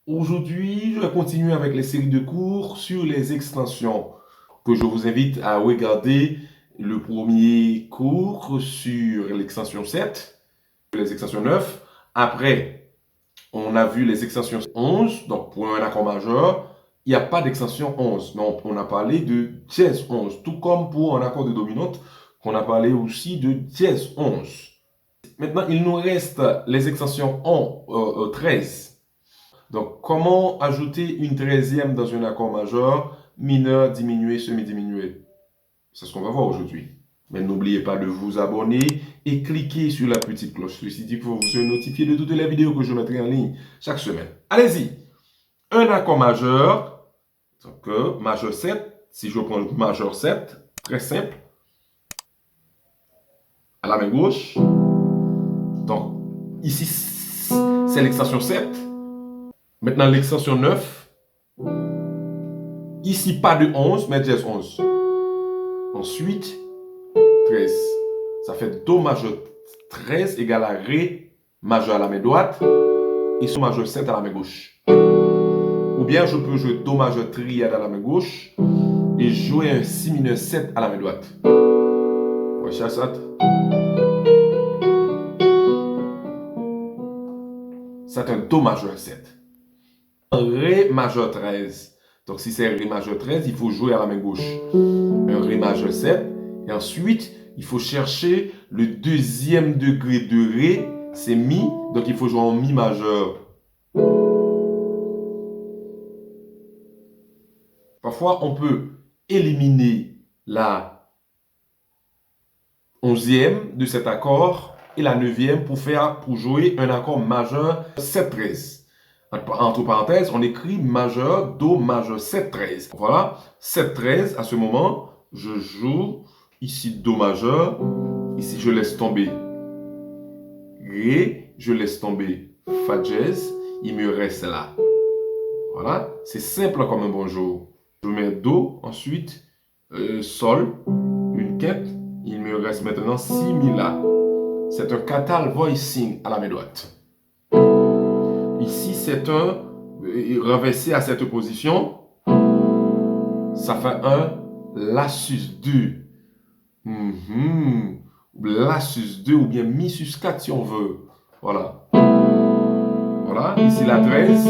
Aujourd'hui, je vais continuer avec les séries de cours sur les extensions que je vous invite à regarder le premier cours sur l'extension 7, les extensions 9. Après, on a vu les extensions 11, donc pour un accord majeur, il n'y a pas d'extension 11, mais on a parlé de dièse 11, tout comme pour un accord de dominante, qu'on a parlé aussi de dièse 11. Maintenant, il nous reste les extensions 13. Donc, comment ajouter une 13e dans un accord majeur, mineur, diminué, semi-diminué? C'est ce qu'on va voir aujourd'hui. Mais n'oubliez pas de vous abonner et cliquer sur la petite cloche. Ceci dit, pour vous serez notifié de toutes les vidéos que je mettrai en ligne chaque semaine. Allez-y! Un accord majeur, donc majeur 7, si je prends majeur 7, très simple, à la main gauche. Donc, ici, c'est l'extension 7. Maintenant, l'extension 9. Ici, pas de 11, mais dièse 11. Ensuite, 13. Ça fait Do majeur 13 égale à Ré majeur à la main droite et Sol majeur 7 à la main gauche. Ou bien je peux jouer Do majeur triade à la main gauche et jouer un Si mineur 7 à la main droite. Voyez ça? C'est un Do majeur 7. Ré majeur 13. Donc si c'est Ré majeur 13, il faut jouer à la main gauche un Ré majeur 7. Et ensuite, il faut chercher le deuxième degré de Ré, c'est Mi. Donc il faut jouer en Mi majeur. Parfois, on peut éliminer la 11e de cet accord et la 9e pour jouer un accord majeur 7-13. Entre parenthèses, on écrit majeur, Do majeur 7-13. Voilà, 7-13, à ce moment, je joue ici Do majeur, ici je laisse tomber Ré, je laisse tomber Fa dièse, il me reste là. Voilà, c'est simple comme un bonjour. Je mets Do, ensuite Sol, une quinte, il me reste maintenant Si Mi La. C'est un catal voicing à la main droite. Ici, c'est un renversé à cette position. Ça fait un La sus 2. La sus 2 ou bien Mi sus 4 si on veut. Voilà. Voilà. Ici la 13.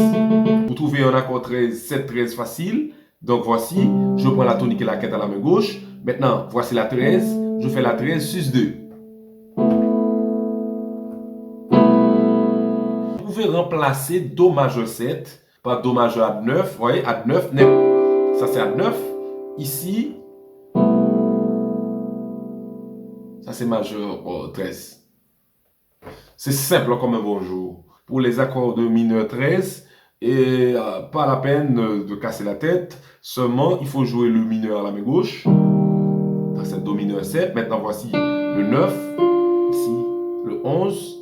Vous trouvez un accord 13, 7, 13 facile. Donc voici, je prends la tonique et la quinte à la main gauche. Maintenant, voici la 13. Je fais la 13 sus 2. Vous pouvez remplacer Do majeur 7 par Do majeur à 9. Vous voyez, à 9, ça c'est à 9. Ici, ça c'est majeur 13. C'est simple comme un bonjour. Pour les accords de mineur 13, et pas la peine de casser la tête. Seulement, il faut jouer le mineur à la main gauche. Dans cette Do mineur 7. Maintenant, voici le 9. Ici, le 11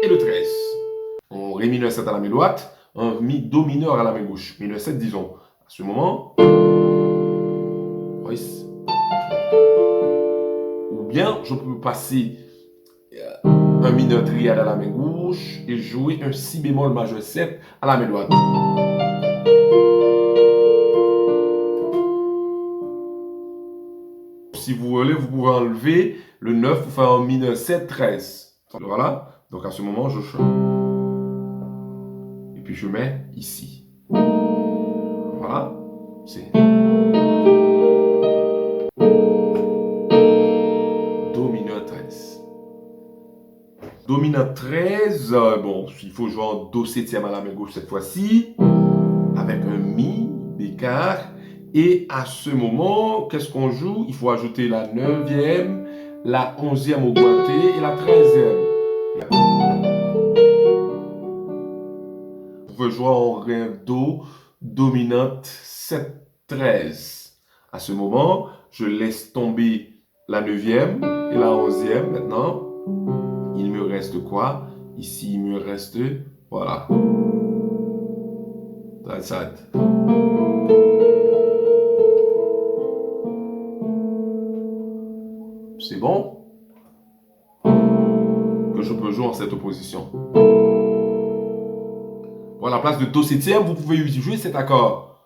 et le 13. On Ré mineur 7 à la main droite. Un Do mineur à la main gauche. Mineur 7, disons. À ce moment, voici. Ou bien, je peux passer un mineur triade à la main gauche et jouer un Si bémol majeur 7 à la main droite. Si vous voulez, vous pouvez enlever le 9 pour faire un mineur 7, 13. Voilà. Donc à ce moment, je chante. Et puis je mets ici. Voilà. C'est Do mineur 13. Do mineur 13, bon, il faut jouer en Do septième à la main gauche cette fois-ci, avec un Mi d'écart. Et à ce moment, qu'est-ce qu'on joue? Il faut ajouter la 9e, la 11e augmentée et la 13e. Vous pouvez jouer en Ré Do dominante 7, 13. À ce moment, je laisse tomber la 9e et la 11e maintenant. Il me reste quoi? Ici, il me reste, voilà. That's it. C'est bon? Que je peux jouer en cette position. À la place de Do septième, vous pouvez jouer cet accord.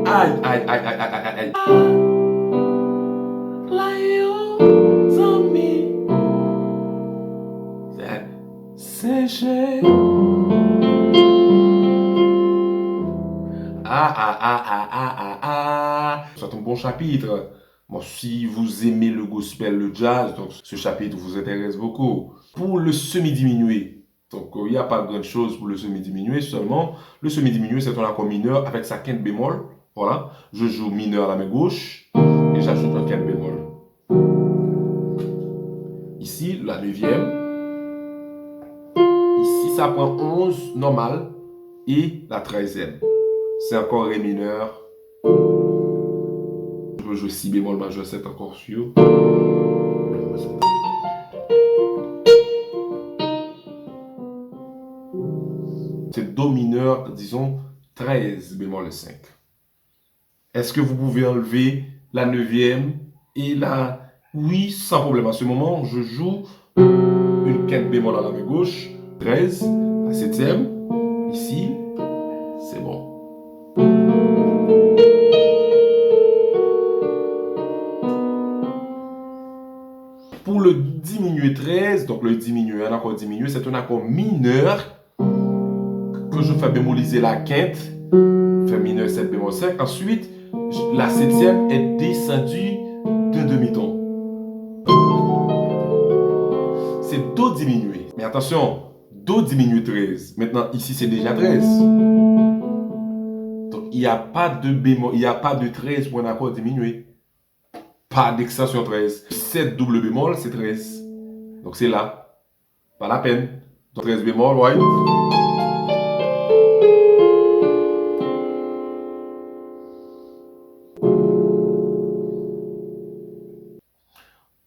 Aïe, aïe, aïe, aïe, aïe, aïe, aïe. Séché. Ah, ah, ah, ah, ah, ah, ah. C'est un bon chapitre. Bon, si vous aimez le gospel, le jazz, donc ce chapitre vous intéresse beaucoup. Pour le semi-diminué, donc il n'y a pas grande chose pour le semi-diminué, seulement le semi-diminué c'est un accord mineur avec sa quinte bémol. Voilà, je joue mineur à la main gauche et j'ajoute un quinte bémol. Ici, la neuvième. Ici, ça prend 11 normal et la 13e. C'est encore Ré mineur. Je peux jouer Si bémol majeur 7 encore sur. C'est Do mineur, disons 13 bémol 5. Est-ce que vous pouvez enlever la neuvième et la... Oui, sans problème. À ce moment, je joue une quinte bémol à la main gauche, 13, la 7e, ici, c'est bon. Pour le diminué 13, donc le diminué, un accord diminué, c'est un accord mineur que je fais bémoliser la quinte, fait mineur 7 bémol 5. Ensuite, la 7e est descendue d'un demi-ton. C'est Do diminué. Mais attention, Do diminué 13. Maintenant, ici, c'est déjà 13. Donc, il n'y a pas de bémol, il n'y a pas de 13 pour un accord diminué. Pas d'extension 13. 7 double bémol, c'est 13. Donc, c'est là. Pas la peine. Donc, 13 bémol, ouais.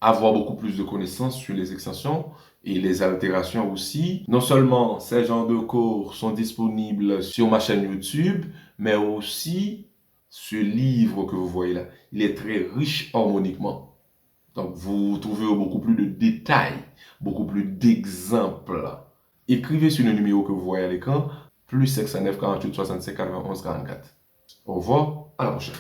Avoir beaucoup plus de connaissances sur les extensions et les altérations aussi. Non seulement ces genres de cours sont disponibles sur ma chaîne YouTube, mais aussi ce livre que vous voyez là. Il est très riche harmoniquement. Donc vous trouvez beaucoup plus de détails, beaucoup plus d'exemples. Écrivez sur le numéro que vous voyez à l'écran, +509 48 65 91 44. Au revoir, à la prochaine.